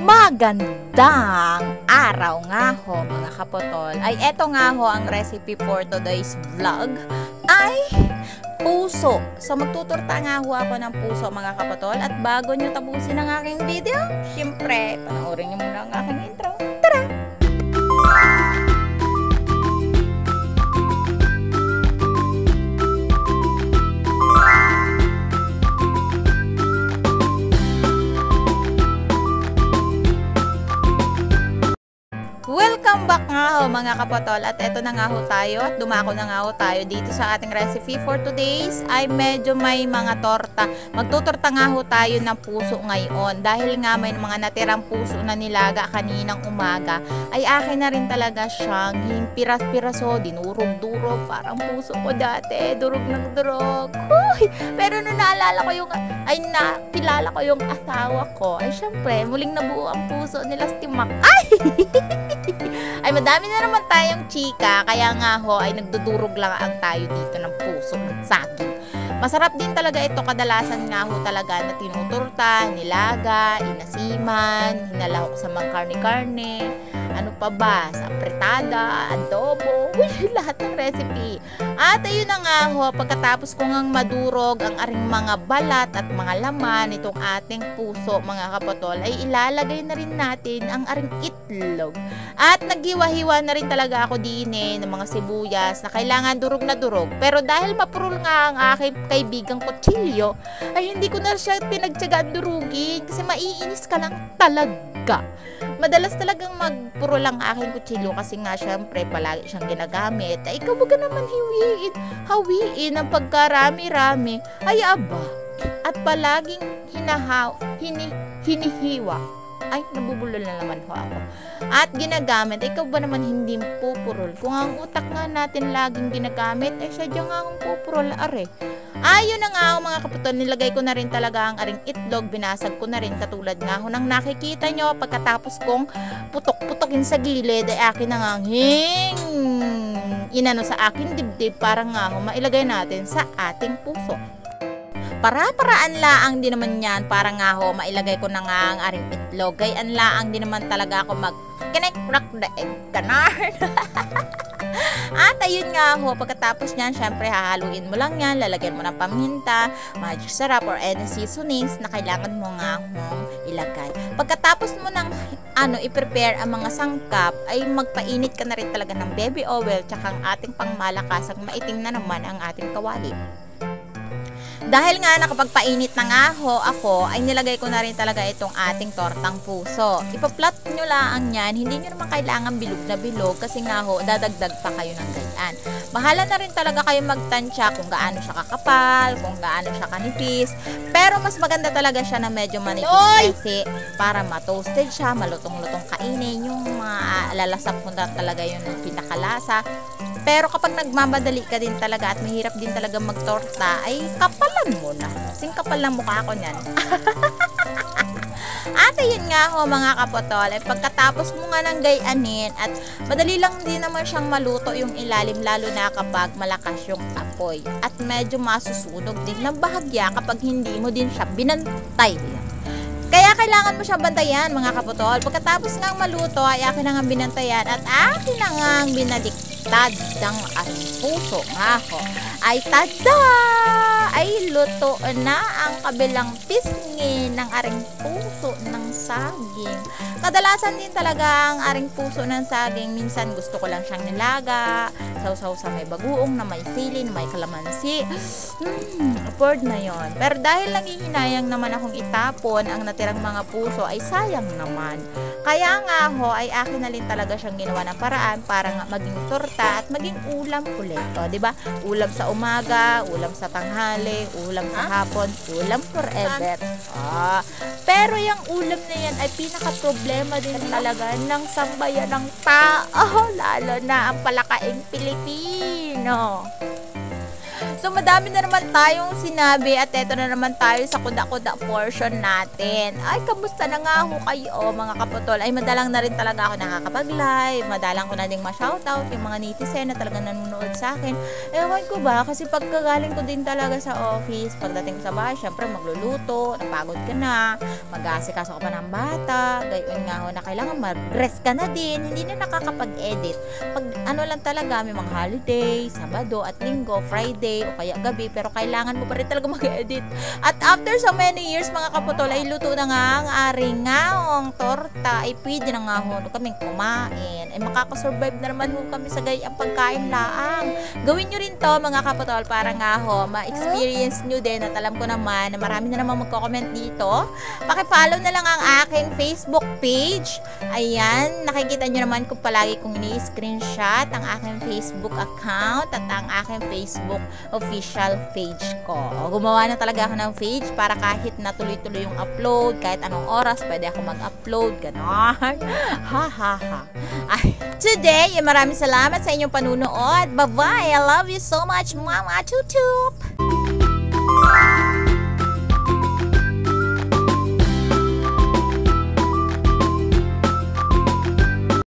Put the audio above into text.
Magandang araw nga ho mga kapotol. Ay eto nga ho ang recipe for today's vlog ay puso. So magtuturta nga ho ako ng puso mga kapotol. At bago nyo tapusin ang aking video, syempre panoorin nyo muna ang aking intro. Tara! Welcome back nga ho mga kapotol, at eto na nga ho tayo at dumako na nga ho tayo dito sa ating recipe for today's ay medyo may mga torta. Magtutorta nga ho tayo ng puso ngayon dahil nga may mga natirang puso na nilaga kaninang umaga ay akin na rin talaga siyang piras-piraso, dinurog-durog, parang puso ko dati, durog ng durog. Uy! Pero nung naalala ko yung nakilala ko yung asawa ko ay syempre muling nabuo ang puso nila Stimak. Ay! Ay madami na naman tayong chika, kaya nga ho ay nagdudurog lang ang tayo dito ng puso ng saging. Masarap din talaga ito, kadalasan nga ho talaga na tinuturta, nilaga, inasiman, hinalahok sa mga karne-karne, ano pa ba, sa apretada, adobo, lahat ng recipe. At ayun na nga ho, pagkatapos ko ngang madurog ang aring mga balat at mga laman itong ating puso mga kapotol, ay ilalagay na rin natin ang aring itlog. At naghiwa-hiwa na rin talaga ako din ng mga sibuyas na kailangan durog na durog. Pero dahil mapurol nga ang aking kaibigang kutsilyo, ay hindi ko na siya pinagtyagaan durugin kasi maiinis ka lang talaga. Madalas talagang magpuro lang aking kutsilyo kasi nga syempre palagi siyang ginagamit. Ay ikaw ka naman hawiin ang pagkarami-rami. Ay aba, at palaging hinihiwa. Ay, nabubulol na naman ho ako. At ginagamit, ikaw ba naman hindi pupurol? Kung ang utak nga natin laging ginagamit, ay sadya nga ang pupurol, are. Ayun na nga mga kaputol, nilagay ko na rin talaga ang aring itlog, binasag ko na rin katulad nga ho nang nakikita nyo pagkatapos kong putok-putokin sa gilid ay akin na nga inano sa aking dibdib para nga ho mailagay natin sa ating puso. Para-paraan laang din naman yan para nga ho mailagay ko na nga ang aring itlog. Gayaan laang din naman talaga ako mag-connect the egg canard. At ayun nga ho, pagkatapos nyan, syempre hahaluin mo lang yan, lalagyan mo ng paminta, magic syrup or any seasonings na kailangan mo nga hong ilagay. Pagkatapos mo ng i-prepare ang mga sangkap, ay magpainit ka na rin talaga ng baby oil tsaka ang ating pangmalakasang maiting na naman ang ating kawali. Dahil nga nakapagpainit na nga ho ako, ay nilagay ko na rin talaga itong ating tortang puso. Ipa-plot nyo lang yan, hindi nyo naman kailangan bilog na bilog kasi nga ho, dadagdag pa kayo ng ganyan. Bahala na rin talaga kayo magtansya kung gaano siya kakapal, kung gaano siya kanipis. Pero mas maganda talaga siya na medyo manipis kasi para ma-toasted siya, malutong-lutong kainin, yung lalasap mo na talaga yun yung pinakalasa. Pero kapag nagmamadali ka din talaga at mahirap din talaga magtorta, ay kapalan mo na. Kasing kapal lang mukha ko niyan. At ayun nga ho mga kapotol, ay pagkatapos mo nga ng gayanin at madali lang din naman siyang maluto yung ilalim lalo na kapag malakas yung apoy. At medyo masusunog din ng bahagya kapag hindi mo din siya binantay. Kaya kailangan mo siya bantayan mga kapotol. Pagkatapos ngang maluto ay akin na nga binantayan at akin na nga binaliktad ng ating puso nga ho. Ay tada! Ay luto na ang kabilang pisngi ng aring puso ng saging. Kadalasan din talaga ang aring puso ng saging, minsan gusto ko lang siyang nilaga, sausaw sa may bagoong na may sili, na may kalamansi. Afford na yon. Pero dahil nanghihinayang naman akong itapon ang natirang mga puso ay sayang naman. Kaya nga ho ay akin na rin talaga siyang ginawa ng paraan para nga maging torta at maging ulam ulit. O, diba? Ulam sa umaga, ulam sa tanghali, ulam sa hapon, ulam forever. Pero yung ulam na yan ay pinaka-problema din talaga ng sambayan ng tao, lalo na ang palakaing Pilipino. So So madami na naman tayong sinabi at eto na naman tayo sa kuda-kuda portion natin. Ay, kamusta na nga ho kayo mga kaputol? Ay, madalang na rin talaga ako nakakapag-live. Madalang ko na ding ma-shoutout yung mga netizen na talaga nanonood sa akin. Ewan ko ba, kasi pagkagaling ko din talaga sa office, pagdating ko sa bahay, syempre magluluto, napagod ka na, mag-aasikaso ka pa ng bata, gayon nga ho na kailangan mag-rest ka na din, hindi na nakakapag-edit. Pag ano lang talaga, may mga holiday, Sabado at Linggo, Friday, o kaya gabi, pero kailangan mo pa rin talaga mag-edit. At after so many years mga kaputol, ay luto na nga ang aring ngaong torta, ay pwede na nga ho kaming kumain. Ay makakasurvive na naman ho kami sa gayang pagkain laang. Gawin nyo rin to mga kaputol para nga ho, ma-experience nyo din at alam ko naman na marami na naman magko-comment dito. Paki-follow na lang ang aking Facebook page. Ayan, nakikita nyo naman kung palagi kong ini-screenshot ang aking Facebook account at ang aking Facebook official page ko. Gumawa na talaga ako ng page para kahit na tuloy-tuloy yung upload, kahit anong oras pwede ako mag-upload, ganon. Ha ha ha. Ay, today, maraming salamat sa inyong panunood. Bye-bye. I love you so much, Mama Chuchup.